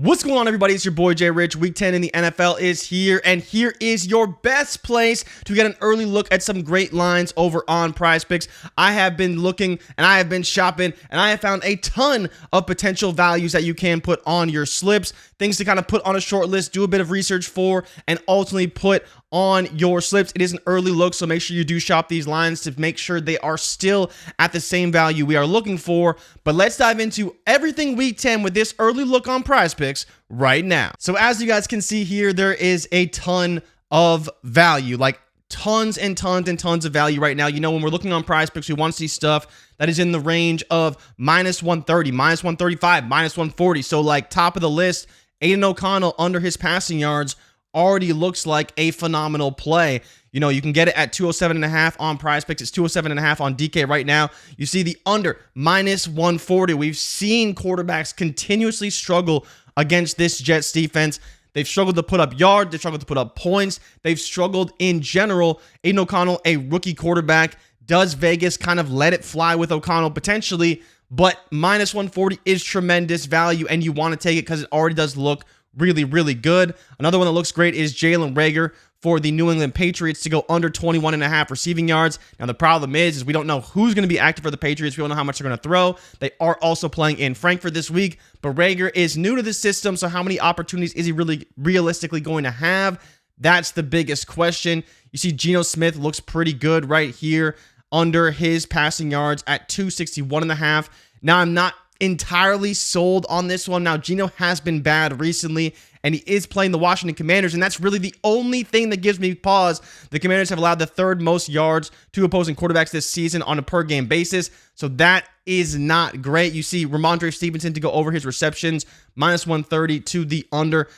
What's going on, everybody? It's your boy JRich. Week 10 in the NFL is here, and here is your best place to get an early look at some great lines over on Prizepicks. I have been looking and I have been shopping, and I have found a ton of potential values that you can put on your slips, things to kind of put on a short list, do a bit of research for, and ultimately put on your slips. It is an early look, so make sure you do shop these lines to make sure they are still at the same value we are looking for. But let's dive into everything week 10 with this early look on Prizepicks right now. So as you guys can see here, there is a ton of value, like tons and tons and tons of value right now. You know, when we're looking on Prizepicks, we want to see stuff that is in the range of minus 130, minus 135, minus 140. So like top of the list, Aiden O'Connell under his passing yards already looks like a phenomenal play. You know, you can get it at 207.5 on Prizepicks. It's 207.5 on DK right now. You see the under minus 140. We've seen quarterbacks continuously struggle against this Jets defense. They've struggled to put up yards. They've struggled to put up points. They've struggled in general. Aiden O'Connell, a rookie quarterback. Does Vegas kind of let it fly with O'Connell potentially? But minus 140 is tremendous value, and you want to take it because it already does look really, really good. Another one that looks great is Jalen Reagor for the New England Patriots to go under 21.5 receiving yards. Now, the problem is we don't know who's going to be active for the Patriots. We don't know how much they're going to throw. They are also playing in Frankfurt this week, but Reagor is new to the system, so how many opportunities is he really realistically going to have? That's the biggest question. You see Geno Smith looks pretty good right here under his passing yards at 261.5. Now, I'm not entirely sold on this one. Now, Geno has been bad recently, and he is playing the Washington Commanders, and that's really the only thing that gives me pause. The Commanders have allowed the third most yards to opposing quarterbacks this season on a per-game basis, so that is not great. You see Ramondre Stevenson to go over his receptions, minus 130 to the under.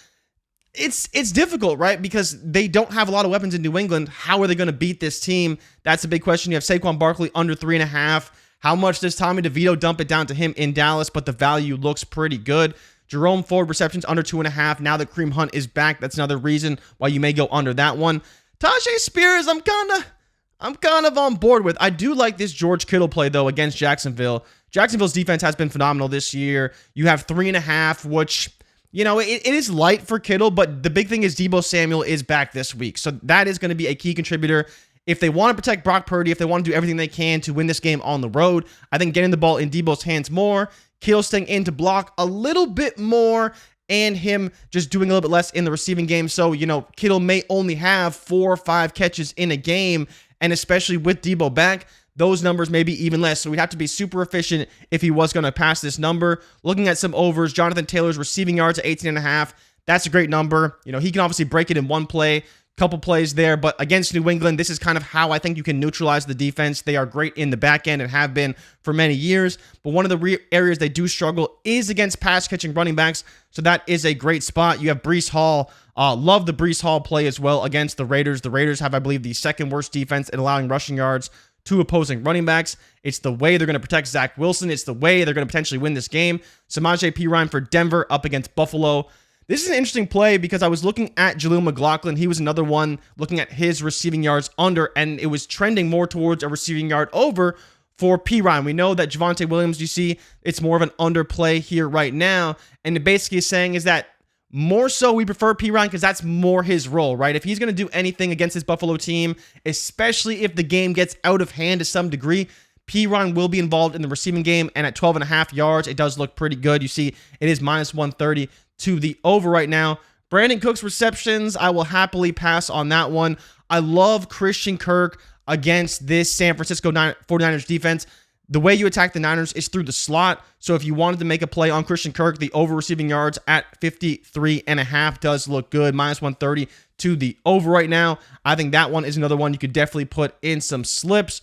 It's difficult, right? Because they don't have a lot of weapons in New England. How are they going to beat this team? That's a big question. You have Saquon Barkley under 3.5. How much does Tommy DeVito dump it down to him in Dallas? But the value looks pretty good. Jerome Ford receptions under 2.5. Now that Kareem Hunt is back, that's another reason why you may go under that one. Tajay Spears, I'm kind of on board with. I do like this George Kittle play though against Jacksonville. Jacksonville's defense has been phenomenal this year. You have 3.5, which, you know, it is light for Kittle, but the big thing is Deebo Samuel is back this week, so that is going to be a key contributor. If they want to protect Brock Purdy, if they want to do everything they can to win this game on the road, I think getting the ball in Deebo's hands more, Kittle staying in to block a little bit more, and him just doing a little bit less in the receiving game. So, you know, Kittle may only have 4 or 5 catches in a game, and especially with Deebo back, those numbers may be even less. So we'd have to be super efficient if he was going to pass this number. Looking at some overs, Jonathan Taylor's receiving yards at 18.5. That's a great number. You know, he can obviously break it in one play. Couple plays there, but against New England, this is kind of how I think you can neutralize the defense. They are great in the back end and have been for many years, but one of the areas they do struggle is against pass catching running backs, so that is a great spot. You have Breece Hall. Love the Breece Hall play as well against the Raiders. The Raiders have, I believe, the second worst defense in allowing rushing yards to opposing running backs. It's the way they're going to protect Zach Wilson. It's the way they're going to potentially win this game. Samaje Perine for Denver up against Buffalo. This is an interesting play because I was looking at Jaleel McLaughlin. He was another one looking at his receiving yards under, and it was trending more towards a receiving yard over for Perine. We know that Javonte Williams, you see, it's more of an underplay here right now, and it basically is saying is that more so we prefer Perine because that's more his role, right? If he's going to do anything against this Buffalo team, especially if the game gets out of hand to some degree, Perine will be involved in the receiving game, and at 12.5 yards, it does look pretty good. You see, it is minus 130 to the over right now. Brandon Cooks receptions, I will happily pass on that one. I love Christian Kirk against this San Francisco 49ers defense. The way you attack the Niners is through the slot. So if you wanted to make a play on Christian Kirk, the over receiving yards at 53.5 does look good. Minus 130 to the over right now. I think that one is another one you could definitely put in some slips.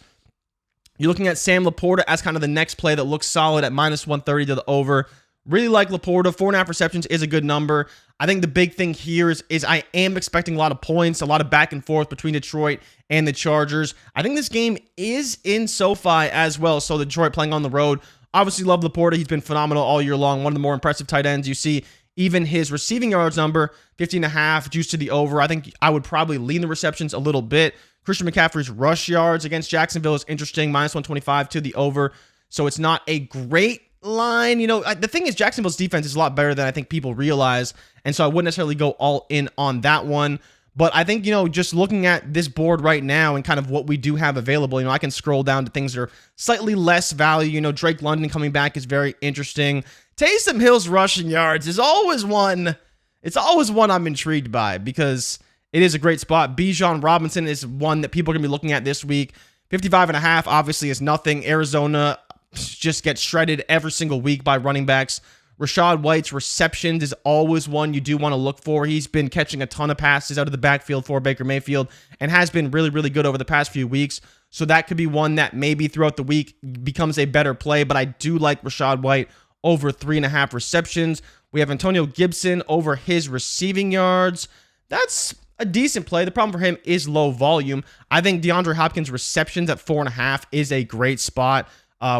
You're looking at Sam Laporta as kind of the next play that looks solid at minus 130 to the over. Really like Laporta. 4.5 receptions is a good number. I think the big thing here is I am expecting a lot of points, a lot of back and forth between Detroit and the Chargers. I think this game is in SoFi as well, so Detroit playing on the road. Obviously love Laporta. He's been phenomenal all year long. One of the more impressive tight ends. You see even his receiving yards number, 50.5, juice to the over. I think I would probably lean the receptions a little bit. Christian McCaffrey's rush yards against Jacksonville is interesting, minus 125 to the over. So it's not a great line. The thing is, Jacksonville's defense is a lot better than I think people realize, and so I wouldn't necessarily go all in on that one. But I think, just looking at this board right now and kind of what we do have available, I can scroll down to things that are slightly less value. Drake London coming back is very interesting. Taysom Hill's rushing yards is always one. It's always one I'm intrigued by because it is a great spot. Bijan Robinson is one that people are going to be looking at this week. 55.5 obviously is nothing. Arizona just gets shredded every single week by running backs. Rachaad White's receptions is always one you do want to look for. He's been catching a ton of passes out of the backfield for Baker Mayfield and has been really, really good over the past few weeks. So that could be one that maybe throughout the week becomes a better play, but I do like Rachaad White over 3.5 receptions. We have Antonio Gibson over his receiving yards. That's a decent play. The problem for him is low volume. I think DeAndre Hopkins' receptions at 4.5 is a great spot.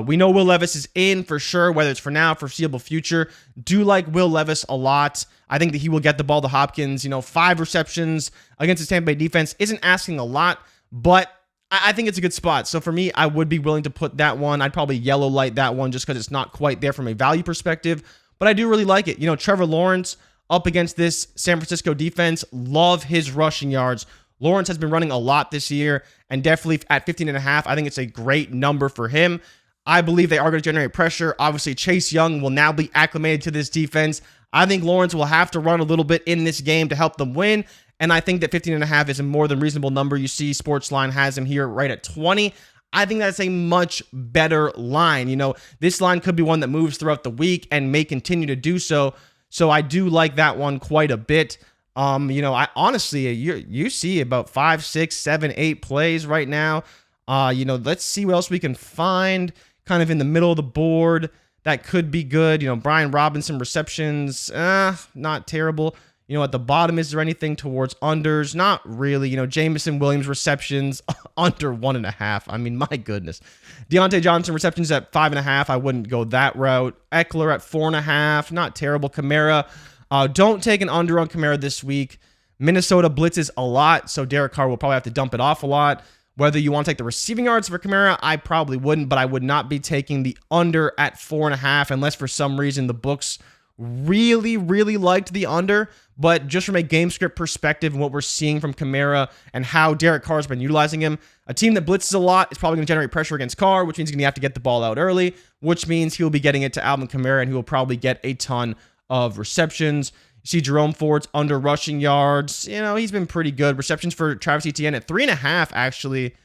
We know Will Levis is in for sure, whether it's for now, foreseeable future. Do like Will Levis a lot. I think that he will get the ball to Hopkins. 5 receptions against the Tampa Bay defense isn't asking a lot, but I think it's a good spot. So for me, I would be willing to put that one. I'd probably yellow light that one just because it's not quite there from a value perspective, but I do really like it. Trevor Lawrence up against this San Francisco defense, love his rushing yards. Lawrence has been running a lot this year, and definitely at 15.5, I think it's a great number for him. I believe they are going to generate pressure. Obviously, Chase Young will now be acclimated to this defense. I think Lawrence will have to run a little bit in this game to help them win, and I think that 15.5 is a more than reasonable number. You see Sportsline has him here right at 20. I think that's a much better line. This line could be one that moves throughout the week and may continue to do so. So I do like that one quite a bit. I honestly, you see about 5, 6, 7, 8 plays right now. Let's see what else we can find kind of in the middle of the board that could be good. Brian Robinson receptions, not terrible. At the bottom, is there anything towards unders? Not really. Jameson Williams receptions under 1.5. I mean, my goodness. Deontay Johnson receptions at 5.5. I wouldn't go that route. Eckler at 4.5. Not terrible. Kamara. Don't take an under on Kamara this week. Minnesota blitzes a lot, so Derek Carr will probably have to dump it off a lot. Whether you want to take the receiving yards for Kamara, I probably wouldn't, but I would not be taking the under at 4.5 unless for some reason the books really, really liked the under. But just from a game script perspective and what we're seeing from Kamara and how Derek Carr has been utilizing him, a team that blitzes a lot is probably going to generate pressure against Carr, which means he's going to have to get the ball out early, which means he'll be getting it to Alvin Kamara, and he will probably get a ton of receptions. You see Jerome Ford's under rushing yards. He's been pretty good. Receptions for Travis Etienne at 3.5, actually.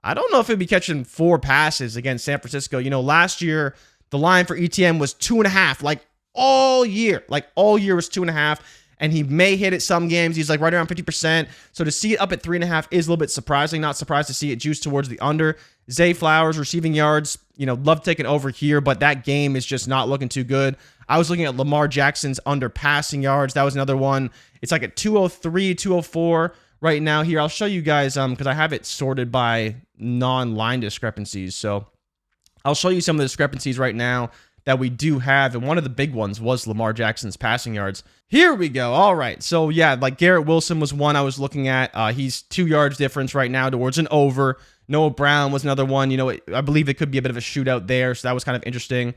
I don't know if he'd be catching 4 passes against San Francisco. Last year, the line for Etienne was 2.5, all year. All year was 2.5. And he may hit it some games. He's right around 50%. So to see it up at 3.5 is a little bit surprising. Not surprised to see it juice towards the under. Zay Flowers receiving yards, love taking over here, but that game is just not looking too good. I was looking at Lamar Jackson's under passing yards. That was another one. It's at 203, 204 right now here. I'll show you guys because I have it sorted by non-line discrepancies. So I'll show you some of the discrepancies right now that we do have, and one of the big ones was Lamar Jackson's passing yards. Here we go. All right. So, yeah, Garrett Wilson was one I was looking at. He's 2 yards difference right now towards an over. Noah Brown was another one. I believe it could be a bit of a shootout there, so that was kind of interesting.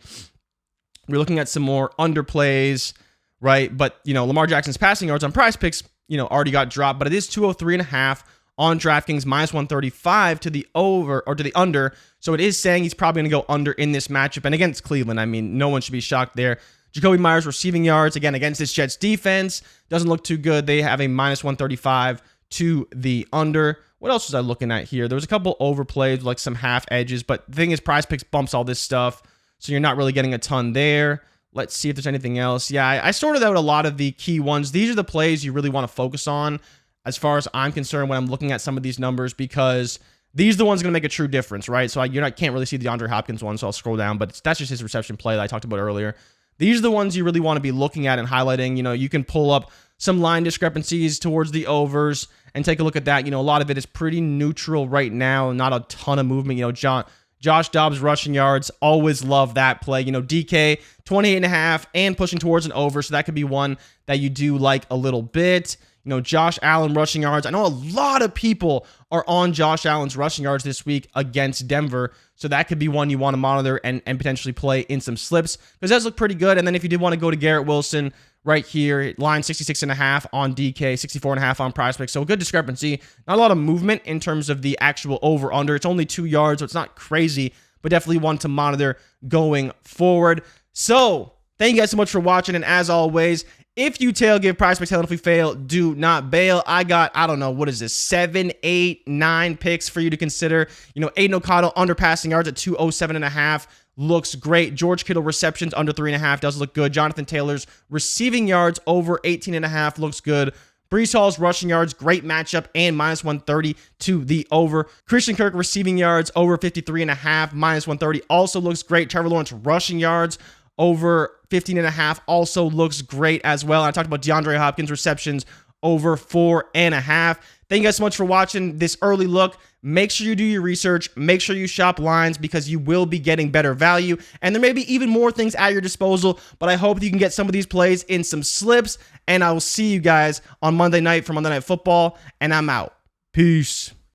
We're looking at some more underplays, right? But, Lamar Jackson's passing yards on Prizepicks, already got dropped, but it is 203.5 on DraftKings, minus 135 to the over or to the under. So it is saying he's probably going to go under in this matchup. And against Cleveland, I mean, no one should be shocked there. Jacoby Myers receiving yards, again, against this Jets defense. Doesn't look too good. They have a minus 135 to the under. What else was I looking at here? There was a couple overplays, some half edges. But the thing is, Prizepicks bumps all this stuff. So you're not really getting a ton there. Let's see if there's anything else. Yeah, I sorted out a lot of the key ones. These are the plays you really want to focus on as far as I'm concerned when I'm looking at some of these numbers, because these are the ones going to make a true difference, right? So can't really see the DeAndre Hopkins one, so I'll scroll down, but that's just his reception play that I talked about earlier. These are the ones you really want to be looking at and highlighting. You can pull up some line discrepancies towards the overs and take a look at that. A lot of it is pretty neutral right now, not a ton of movement. Josh Dobbs rushing yards, always love that play. DK 28.5 and pushing towards an over, so that could be one that you do like a little bit. Josh Allen rushing yards. I know a lot of people are on Josh Allen's rushing yards this week against Denver, so that could be one you want to monitor and potentially play in some slips, because it does look pretty good. And then if you did want to go to Garrett Wilson right here, line 66.5 on DK, 64.5 on Prizepicks, so a good discrepancy. Not a lot of movement in terms of the actual over-under. It's only 2 yards, so it's not crazy, but definitely one to monitor going forward. So thank you guys so much for watching, and as always, if you tail, give Prizepicks hell, and if we fail, do not bail. I got, I don't know, what is this, 7, 8, 9 picks for you to consider. Aiden O'Connell under passing yards at 207.5 looks great. George Kittle receptions under 3.5 does look good. Jonathan Taylor's receiving yards over 18.5 looks good. Breece Hall's rushing yards, great matchup, and -130 to the over. Christian Kirk receiving yards over 53.5, -130 also looks great. Trevor Lawrence rushing yards over 15.5 also looks great as well. And I talked about DeAndre Hopkins receptions over 4.5. Thank you guys so much for watching this early look. Make sure you do your research. Make sure you shop lines, because you will be getting better value. And there may be even more things at your disposal, but I hope that you can get some of these plays in some slips. And I will see you guys on Monday night for Monday Night Football. And I'm out. Peace.